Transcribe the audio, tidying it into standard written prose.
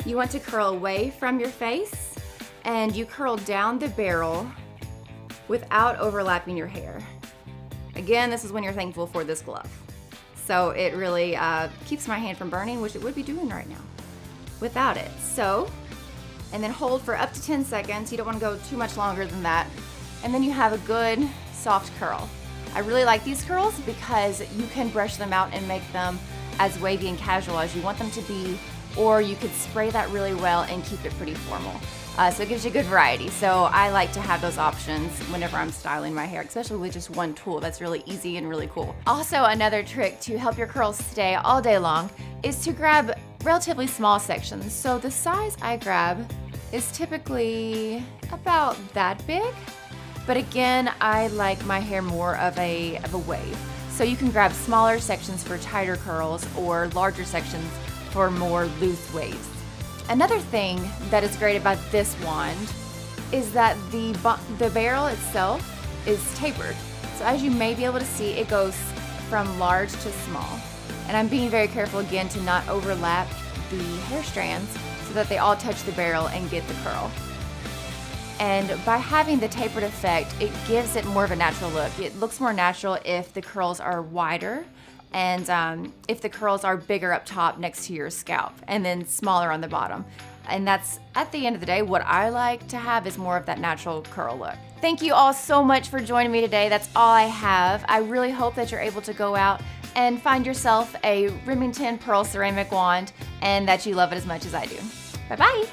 You want to curl away from your face, and you curl down the barrel without overlapping your hair. Again, this is when you're thankful for this glove. So it really keeps my hand from burning, which it would be doing right now without it. So, and then hold for up to 10 seconds. You don't want to go too much longer than that. And then you have a good soft curl. I really like these curls because you can brush them out and make them as wavy and casual as you want them to be, or you could spray that really well and keep it pretty formal. So it gives you good variety. So I like to have those options whenever I'm styling my hair, especially with just one tool. That's really easy and really cool. Also, another trick to help your curls stay all day long is to grab relatively small sections. So the size I grab is typically about that big, but again, I like my hair more of a wave. So you can grab smaller sections for tighter curls or larger sections for more loose waves. Another thing that is great about this wand is that the barrel itself is tapered. So as you may be able to see, it goes from large to small. And I'm being very careful again to not overlap the hair strands so that they all touch the barrel and get the curl. And by having the tapered effect, it gives it more of a natural look. It looks more natural if the curls are wider, and if the curls are bigger up top next to your scalp and then smaller on the bottom. And that's, at the end of the day, what I like to have is more of that natural curl look. Thank you all so much for joining me today. That's all I have. I really hope that you're able to go out and find yourself a Remington Pearl ceramic wand and that you love it as much as I do. Bye-bye.